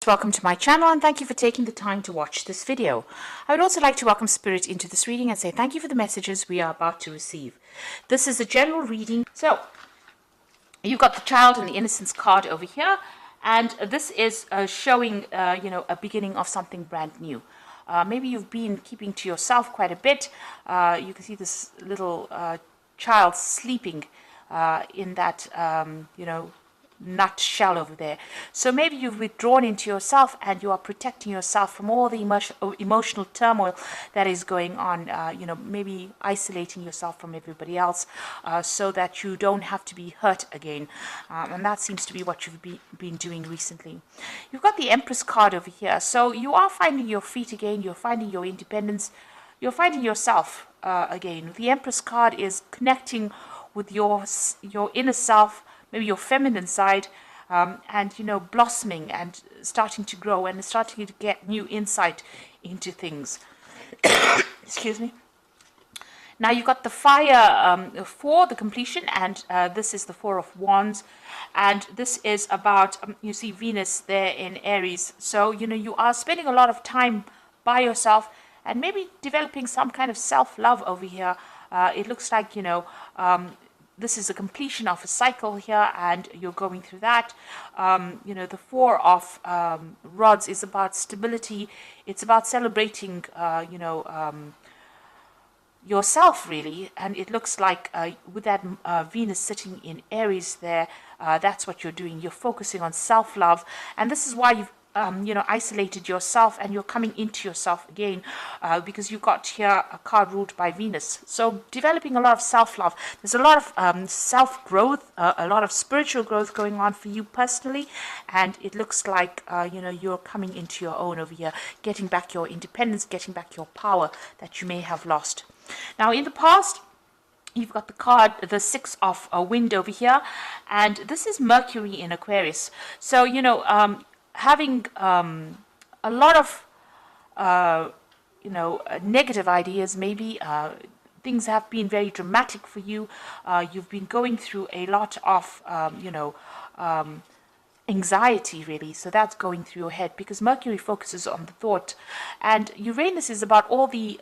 Welcome to my channel and thank you for taking the time to watch this video. I would also like to welcome Spirit into this reading and say thank you for the messages we are about to receive. This is a general reading. So you've got the Child and the Innocence card over here, and this is showing a beginning of something brand new. Maybe you've been keeping to yourself quite a bit. You can see this little child sleeping in that nut shell over there. So maybe you've withdrawn into yourself and you are protecting yourself from all the emotional turmoil that is going on, maybe isolating yourself from everybody else so that you don't have to be hurt again. And that seems to be what you've been doing recently. You've got the Empress card over here. So you are finding your feet again. You're finding your independence. You're finding yourself again. The Empress card is connecting with your inner self, maybe your feminine side, and blossoming and starting to grow and starting to get new insight into things. Excuse me. Now you've got the fire for the completion, and this is the Four of Wands, and this is about you see Venus there in Aries. So you are spending a lot of time by yourself and maybe developing some kind of self-love over here. It looks like this is a completion of a cycle here, and you're going through that. The Four of Rods is about stability. It's about celebrating, yourself, really. And it looks like with that Venus sitting in Aries there, that's what you're doing. You're focusing on self-love, and this is why you've isolated yourself, and you're coming into yourself again because you got here a card ruled by Venus. So developing a lot of self-love. There's a lot of self-growth, a lot of spiritual growth going on for you personally, and it looks like you're coming into your own over here, getting back your independence, getting back your power that you may have lost. Now in the past, you've got the card, the Six of Wind over here, and this is Mercury in Aquarius. So having a lot of negative ideas, maybe things have been very dramatic for you. You've been going through a lot of anxiety, really. So that's going through your head because Mercury focuses on the thought, and Uranus is about all the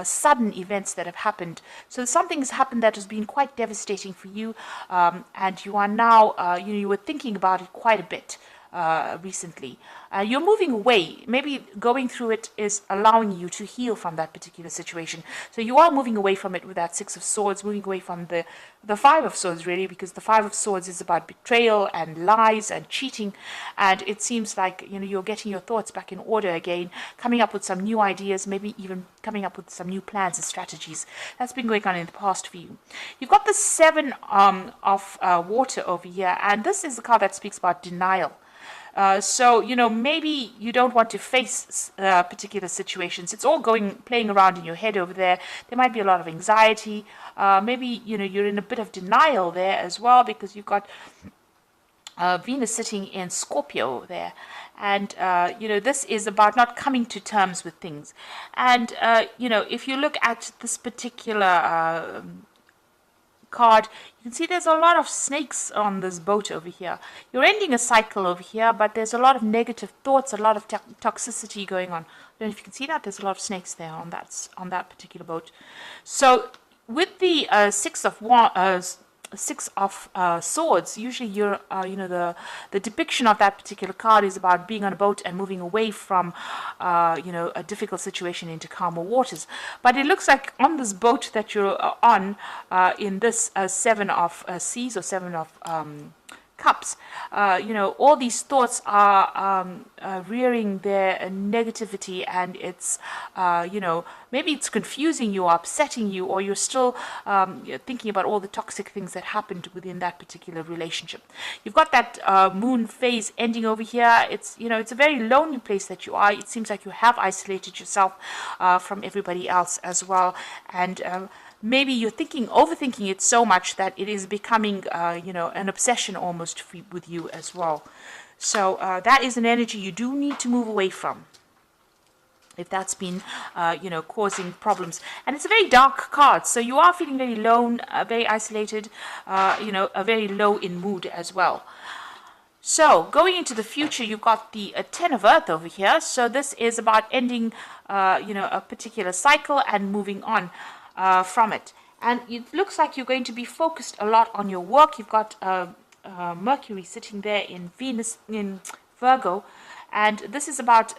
sudden events that have happened. So something has happened that has been quite devastating for you, and you are now you were thinking about it quite a bit recently. You're moving away. Maybe going through it is allowing you to heal from that particular situation. So you are moving away from it with that Six of Swords, moving away from the Five of Swords, really, because the Five of Swords is about betrayal and lies and cheating. And it seems like you're getting your thoughts back in order again, coming up with some new ideas, maybe even coming up with some new plans and strategies. That's been going on in the past for you. You've got the Seven of Water over here, and this is the card that speaks about denial. So maybe you don't want to face particular situations. It's all playing around in your head over there. There might be a lot of anxiety. Maybe you're in a bit of denial there as well, because you've got Venus sitting in Scorpio there, and this is about not coming to terms with things. And if you look at this particular card, you can see there's a lot of snakes on this boat over here. You're ending a cycle over here, but there's a lot of negative thoughts, a lot of toxicity going on. I don't know if you can see that. There's a lot of snakes there on that particular boat. So with the Six of Swords, usually you're the depiction of that particular card is about being on a boat and moving away from a difficult situation into calmer waters. But it looks like on this boat that you're on in this Seven of Seas or Seven of Cups, all these thoughts are rearing their negativity, and it's maybe it's confusing you or upsetting you, or you're still thinking about all the toxic things that happened within that particular relationship. You've got that moon phase ending over here. It's it's a very lonely place that you are. It seems like you have isolated yourself from everybody else as well, and maybe you're overthinking it so much that it is becoming, an obsession almost with you as well. So that is an energy you do need to move away from, if that's been, causing problems. And it's a very dark card, so you are feeling very alone, very isolated, very low in mood as well. So going into the future, you've got the 10 of Earth over here. So this is about ending, a particular cycle and moving on from it. And it looks like you're going to be focused a lot on your work. You've got Mercury sitting there in Venus, in Virgo. And this is about,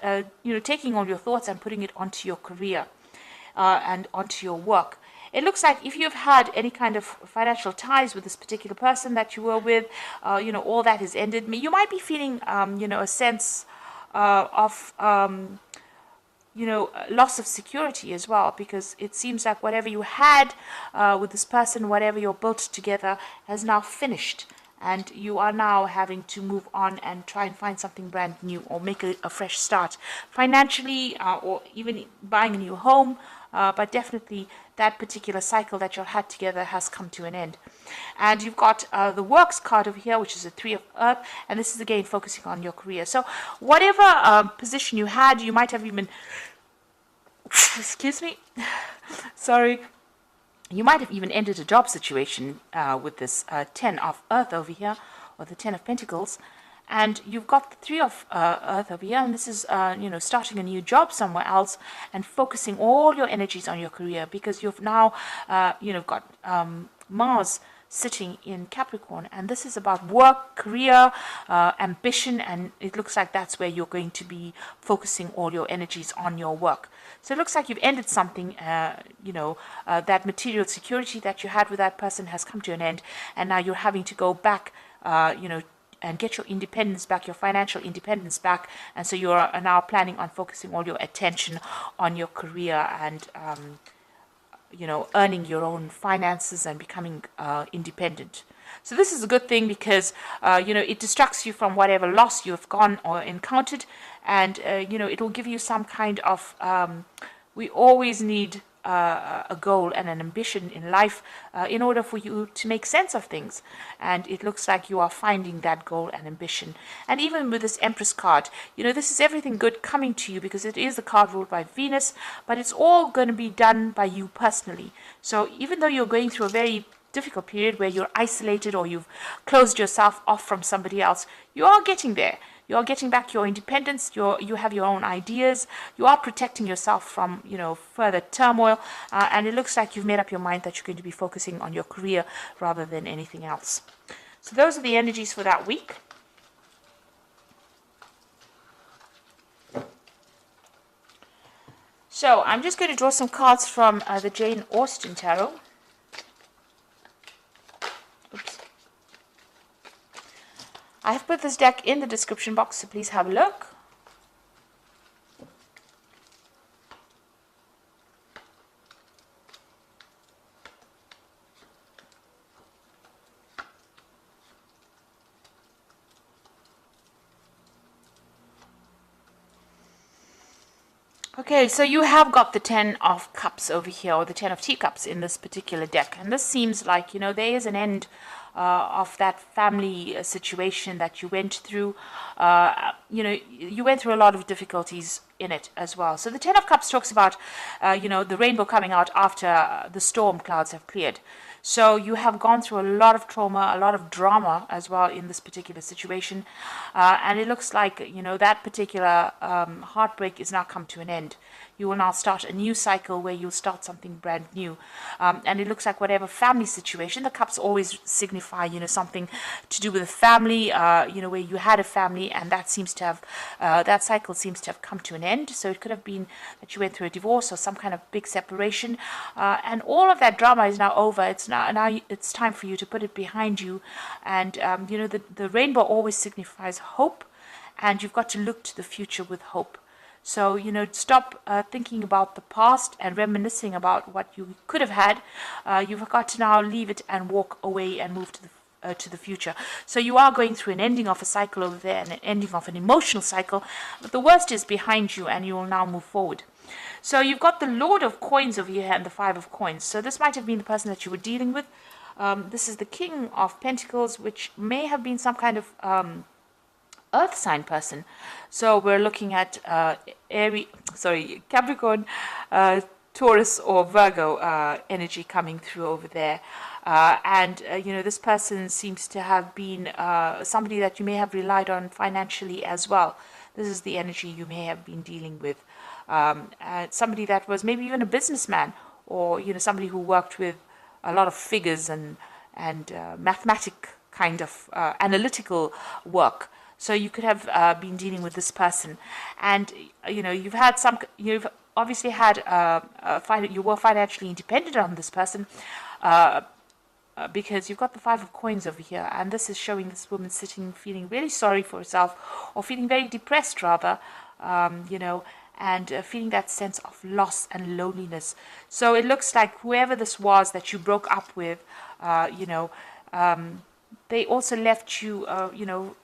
taking all your thoughts and putting it onto your career and onto your work. It looks like if you've had any kind of financial ties with this particular person that you were with, all that is ended. You might be feeling, a sense of, loss of security as well, because it seems like whatever you had with this person, whatever you're built together, has now finished. And you are now having to move on and try and find something brand new or make a fresh start financially, or even buying a new home. But definitely that particular cycle that you had together has come to an end. And you've got the works card over here, which is a 3 of Earth. And this is again focusing on your career. So whatever position you had, you might have even, excuse me, sorry. You might have even ended a job situation with this 10 of Earth over here, or the 10 of Pentacles. And you've got the 3 of Earth over here, and this is, starting a new job somewhere else and focusing all your energies on your career, because you've now, got Mars sitting in Capricorn, and this is about work, career, ambition, and it looks like that's where you're going to be focusing all your energies on your work. So it looks like you've ended something, that material security that you had with that person has come to an end, and now you're having to go back, and get your independence back, your financial independence back. And so you are now planning on focusing all your attention on your career and, earning your own finances and becoming independent. So this is a good thing because, it distracts you from whatever loss you've gone or encountered. And, it will give you some kind of, we always need a goal and an ambition in life in order for you to make sense of things. And it looks like you are finding that goal and ambition. And even with this Empress card, this is everything good coming to you, because it is the card ruled by Venus, but it's all going to be done by you personally. So even though you're going through a very difficult period where you're isolated or you've closed yourself off from somebody else, you are getting there. You're getting back your independence. You have your own ideas. You are protecting yourself from, further turmoil. And it looks like you've made up your mind that you're going to be focusing on your career rather than anything else. So those are the energies for that week. So I'm just going to draw some cards from the Jane Austen Tarot. Oops. I have put this deck in the description box, so please have a look. Okay, so you have got the 10 of Cups over here, or the 10 of Teacups in this particular deck. And this seems like, there is an end of that family situation that you went through. You went through a lot of difficulties in it as well. So the 10 of Cups talks about, the rainbow coming out after the storm clouds have cleared. So you have gone through a lot of trauma, a lot of drama as well in this particular situation. And it looks like, that particular heartbreak is now come to an end. You will now start a new cycle where you'll start something brand new. And it looks like whatever family situation, the cups always signify, something to do with a family, where you had a family, and that seems to have, that cycle seems to have come to an end. So it could have been that you went through a divorce or some kind of big separation. And all of that drama is now over. It's now it's time for you to put it behind you. And, the rainbow always signifies hope, and you've got to look to the future with hope. So, stop thinking about the past and reminiscing about what you could have had. You've got to now leave it and walk away and move to the future. So you are going through an ending of a cycle over there and an ending of an emotional cycle. But the worst is behind you, and you will now move forward. So you've got the Lord of Coins over here and the Five of Coins. So this might have been the person that you were dealing with. This is the King of Pentacles, which may have been some kind of earth sign person. So we're looking at Capricorn, Taurus or Virgo energy coming through over there. You know, this person seems to have been somebody that you may have relied on financially as well. This is the energy you may have been dealing with. Somebody that was maybe even a businessman, or, you know, somebody who worked with a lot of figures and mathematic kind of analytical work. So you could have been dealing with this person, and you know, you've obviously had you were financially independent on this person, because you've got the Five of Coins over here, and this is showing this woman sitting feeling really sorry for herself, or feeling very depressed rather, you know, and feeling that sense of loss and loneliness. So it looks like whoever this was that you broke up with, you know, they also left you, you know,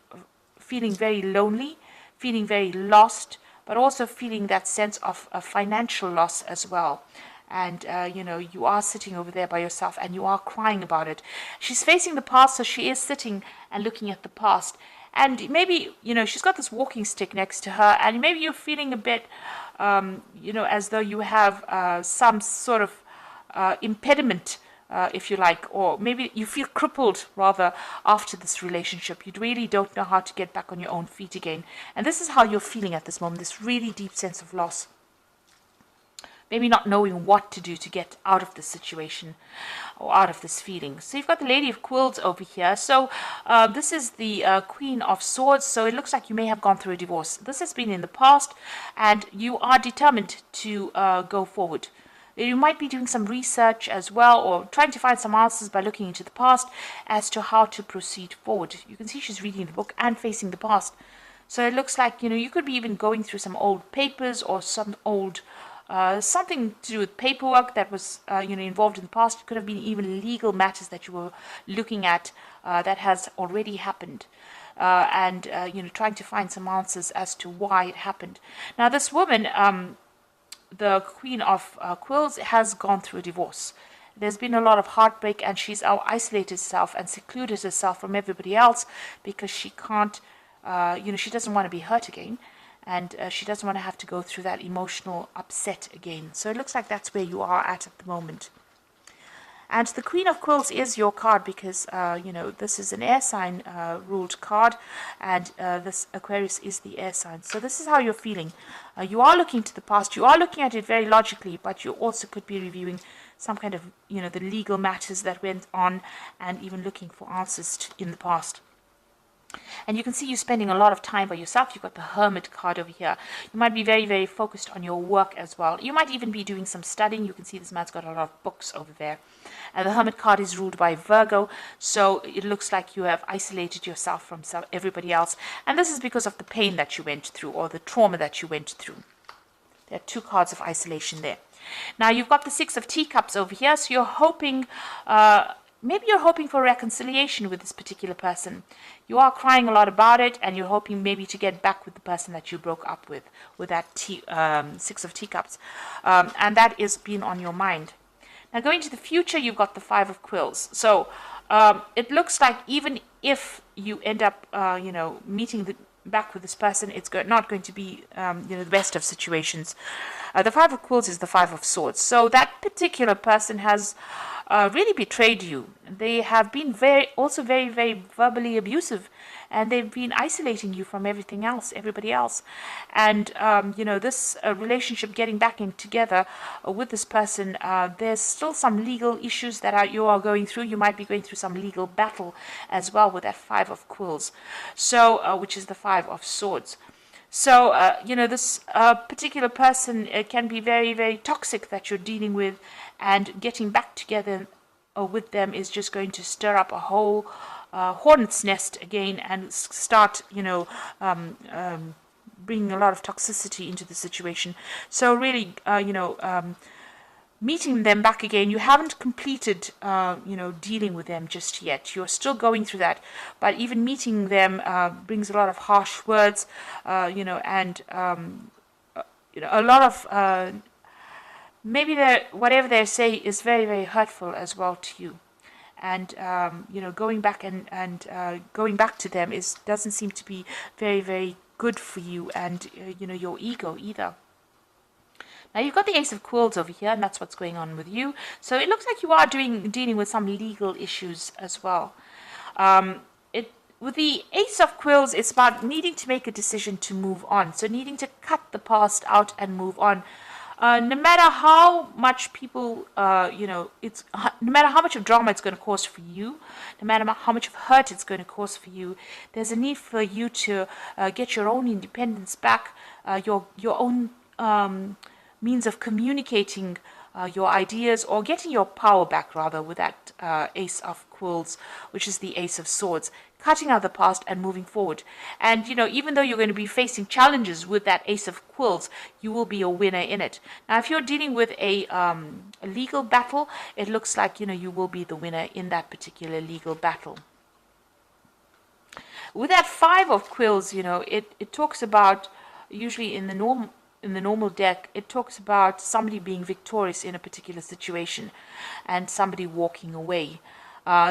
feeling very lonely, feeling very lost, but also feeling that sense of financial loss as well. And, you know, you are sitting over there by yourself and you are crying about it. She's facing the past, so she is sitting and looking at the past. And maybe, you know, she's got this walking stick next to her, and maybe you're feeling a bit, you know, as though you have some sort of impediment, if you like, or maybe you feel crippled rather after this relationship. You really don't know how to get back on your own feet again. And this is how you're feeling at this moment, this really deep sense of loss. Maybe not knowing what to do to get out of this situation or out of this feeling. So you've got the Lady of Quills over here. So this is the Queen of Swords. So it looks like you may have gone through a divorce. This has been in the past, and you are determined to go forward. You might be doing some research as well, or trying to find some answers by looking into the past as to how to proceed forward. You can see she's reading the book and facing the past. So it looks like, you know, you could be even going through some old papers or some old something to do with paperwork that was, you know, involved in the past. It could have been even legal matters that you were looking at that has already happened, you know, trying to find some answers as to why it happened. Now, this woman, the Queen of Quills, has gone through a divorce. There's been a lot of heartbreak, and she's isolated herself and secluded herself from everybody else because she can't, you know, she doesn't want to be hurt again. And she doesn't want to have to go through that emotional upset again. So it looks like that's where you are at the moment. And the Queen of Quills is your card because, you know, this is an air sign ruled card. And this Aquarius is the air sign. So this is how you're feeling. You are looking to the past. You are looking at it very logically. But you also could be reviewing some kind of, you know, the legal matters that went on. And even looking for answers in the past. And you can see you spending a lot of time by yourself. You've got the Hermit card over here. You might be very, very focused on your work as well. You might even be doing some studying. You can see this man's got a lot of books over there. And the Hermit card is ruled by Virgo. So it looks like you have isolated yourself from everybody else. And this is because of the pain that you went through, or the trauma that you went through. There are two cards of isolation there. Now you've got the Six of Teacups over here. So you're hoping... maybe you're hoping for reconciliation with this particular person. You are crying a lot about it, and you're hoping maybe to get back with the person that you broke up with that Six of Teacups. And that is being on your mind. Now, going to the future, you've got the Five of Quills. So it looks like even if you end up, you know, meeting back with this person, it's not going to be, you know, the best of situations. The Five of Quills is the Five of Swords. So that particular person has... really betrayed you. They have been also very, very verbally abusive, and they've been isolating you from everybody else. And, you know, this relationship getting back in together with this person, there's still some legal issues that you are going through. You might be going through some legal battle as well with that Five of Quills, so which is the Five of Swords. So, you know, this particular person can be very, very toxic that you're dealing with, and getting back together with them is just going to stir up a whole hornet's nest again and start, you know, bringing a lot of toxicity into the situation. So really, you know, meeting them back again, you haven't completed, you know, dealing with them just yet. You're still going through that. But even meeting them brings a lot of harsh words, you know, and, you know, a lot of, maybe whatever they say is very, very hurtful as well to you. And, you know, going back and going back to them doesn't seem to be very, very good for you and, you know, your ego either. Now you've got the Ace of Quills over here, and that's what's going on with you. So it looks like you are dealing with some legal issues as well. With the Ace of Quills, it's about needing to make a decision to move on. So needing to cut the past out and move on. No matter how much people, no matter how much of drama it's going to cause for you, no matter how much of hurt it's going to cause for you, there's a need for you to get your own independence back, your own means of communicating your ideas, or getting your power back, rather, with that Ace of Quills, which is the Ace of Swords. Cutting out the past and moving forward. And, even though you're going to be facing challenges with that Ace of Quills, you will be a winner in it. Now, if you're dealing with a legal battle, it looks like, you will be the winner in that particular legal battle. With that Five of Quills, it talks about, usually in the normal deck, it talks about somebody being victorious in a particular situation and somebody walking away.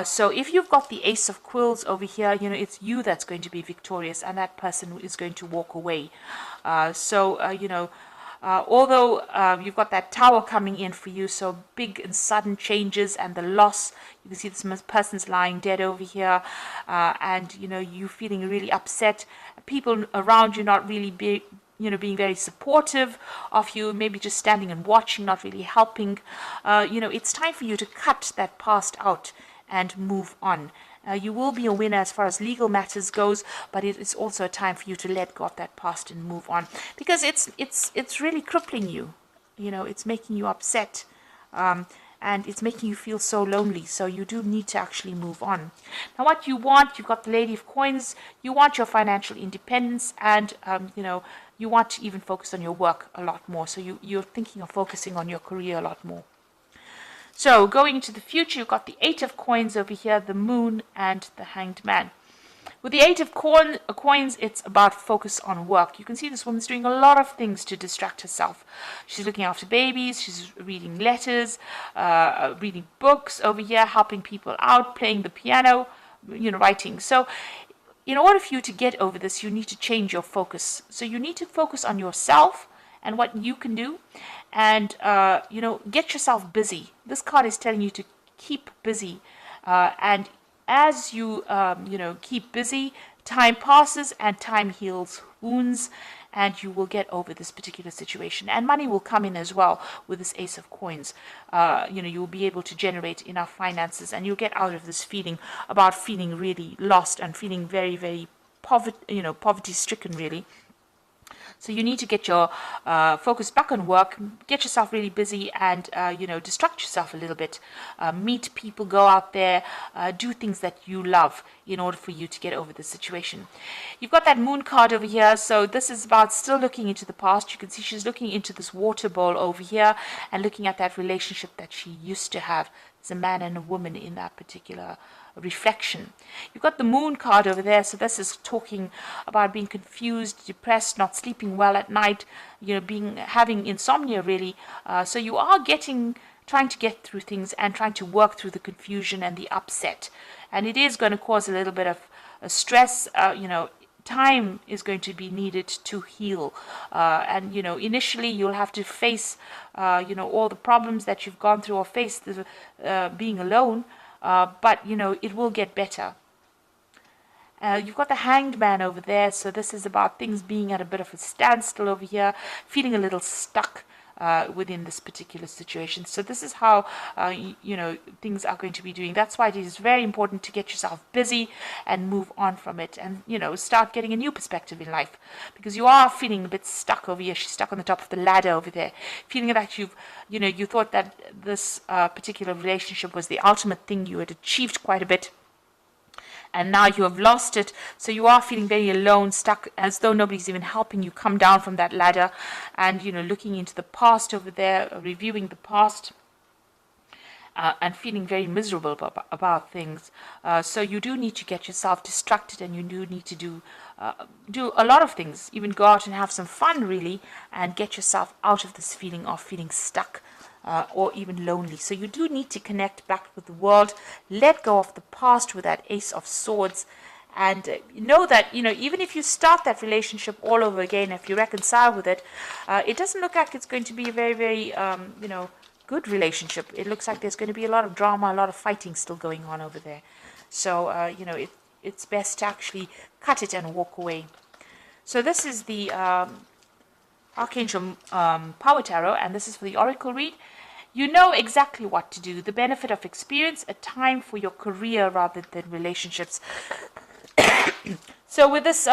So if you've got the Ace of Quills over here, it's you that's going to be victorious, and that person is going to walk away. Although you've got that Tower coming in for you, so big and sudden changes and the loss. You can see this person's lying dead over here, and you feeling really upset. People around you not really being very supportive of you, maybe just standing and watching, not really helping. It's time for you to cut that past out and move on. You will be a winner as far as legal matters goes, but it is also a time for you to let go of that past and move on, because it's really crippling you. It's making you upset, and it's making you feel so lonely. So you do need to actually move on. Now, what you want, you've got the Lady of Coins. You want your financial independence, and you want to even focus on your work a lot more. So you're thinking of focusing on your career a lot more. So going into the future, you've got the Eight of Coins over here, the Moon, and the Hanged Man. With the Eight of Coins, it's about focus on work. You can see this woman's doing a lot of things to distract herself. She's looking after babies, she's reading letters, reading books over here, helping people out, playing the piano, writing. So in order for you to get over this, you need to change your focus. So you need to focus on yourself and what you can do, and get yourself busy. This card is telling you to keep busy, and as you keep busy, time passes and time heals wounds, and you will get over this particular situation. And money will come in as well with this Ace of Coins. You will be able to generate enough finances, and you'll get out of this feeling really lost and feeling very, very poverty stricken, really. So you need to get your focus back on work, get yourself really busy, and distract yourself a little bit. Meet people, go out there, do things that you love in order for you to get over the situation. You've got that Moon card over here, so this is about still looking into the past. You can see she's looking into this water bowl over here and looking at that relationship that she used to have. It's a man and a woman in that particular reflection. You've got the Moon card over there, so this is talking about being confused, depressed, not sleeping well at night, having insomnia, really. So you are trying to get through things and trying to work through the confusion and the upset, and it is going to cause a little bit of stress. Time is going to be needed to heal, and initially you'll have to face all the problems that you've gone through, or face the being alone, but it will get better. You've got the Hanged Man over there, so this is about things being at a bit of a standstill over here, feeling a little stuck within this particular situation. So this is how things are going to be doing. That's why it is very important to get yourself busy and move on from it, and start getting a new perspective in life, because you are feeling a bit stuck over here. She's stuck on the top of the ladder over there, feeling that you thought that this particular relationship was the ultimate thing. You had achieved quite a bit, and now you have lost it. So you are feeling very alone, stuck, as though nobody's even helping you come down from that ladder, and looking into the past over there, reviewing the past, and feeling very miserable about things. So you do need to get yourself distracted, and you do need to do a lot of things, even go out and have some fun, really, and get yourself out of this feeling of feeling stuck, or even lonely. So you do need to connect back with the world, let go of the past with that Ace of Swords, And know that, even if you start that relationship all over again, if you reconcile with it, it doesn't look like it's going to be a very, very, good relationship. It looks like there's going to be a lot of drama, a lot of fighting still going on over there. So, it's best to actually cut it and walk away. So this is the Archangel Power Tarot, and this is for the Oracle read. You know exactly what to do. The benefit of experience, a time for your career rather than relationships. So with this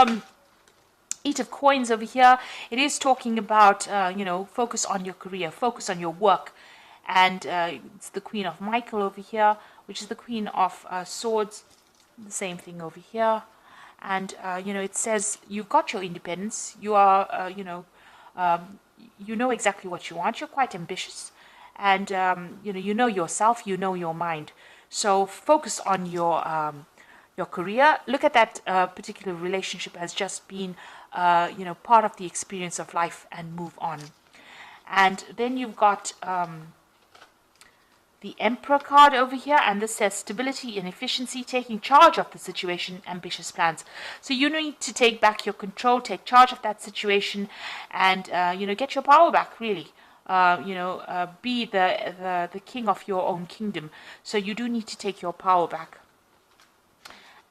Eight of Coins over here, it is talking about, focus on your career, focus on your work. And it's the Queen of Michael over here, which is the Queen of Swords. The same thing over here. And, it says you've got your independence. You are, you know exactly what you want. You're quite ambitious. And, you know yourself, you know your mind. So focus on your career. Look at that particular relationship as just being, part of the experience of life, and move on. And then you've got the Emperor card over here, and this says stability and efficiency, taking charge of the situation, ambitious plans. So you need to take back your control, take charge of that situation, and get your power back, really. Be the king of your own kingdom. So you do need to take your power back.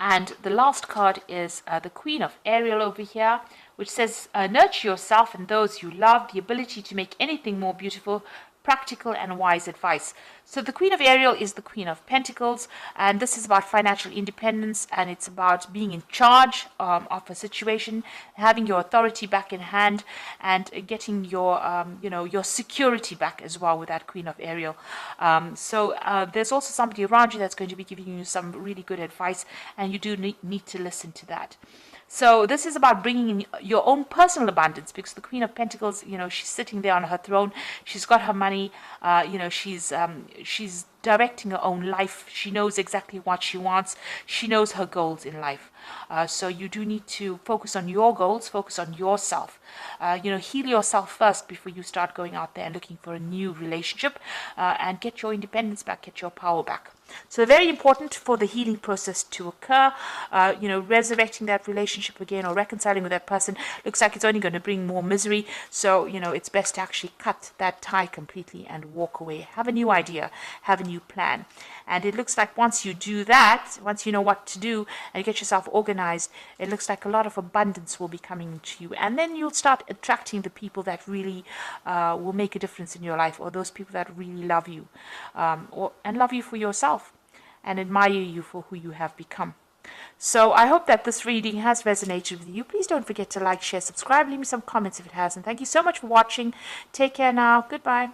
And the last card is the Queen of Ariel over here, which says nurture yourself and those you love, the ability to make anything more beautiful, practical and wise advice. So the Queen of Ariel is the Queen of Pentacles, and this is about financial independence, and it's about being in charge of a situation, having your authority back in hand, and getting your your security back as well with that Queen of Ariel. So there's also somebody around you that's going to be giving you some really good advice, and you do need to listen to that. So this is about bringing in your own personal abundance, because the Queen of Pentacles, she's sitting there on her throne. She's got her money. She's directing her own life. She knows exactly what she wants. She knows her goals in life. So you do need to focus on your goals, focus on yourself. Heal yourself first before you start going out there and looking for a new relationship, and get your independence back, get your power back. So very important for the healing process to occur. Resurrecting that relationship again or reconciling with that person looks like it's only going to bring more misery. So, it's best to actually cut that tie completely and walk away. Have a new idea, have a new plan. And it looks like once you do that, once you know what to do and get yourself organized, it looks like a lot of abundance will be coming to you. And then you'll start attracting the people that really will make a difference in your life, or those people that really love you, and love you for yourself, and admire you for who you have become. So I hope that this reading has resonated with you. Please don't forget to like, share, subscribe, leave me some comments if it has. And thank you so much for watching. Take care now. Goodbye.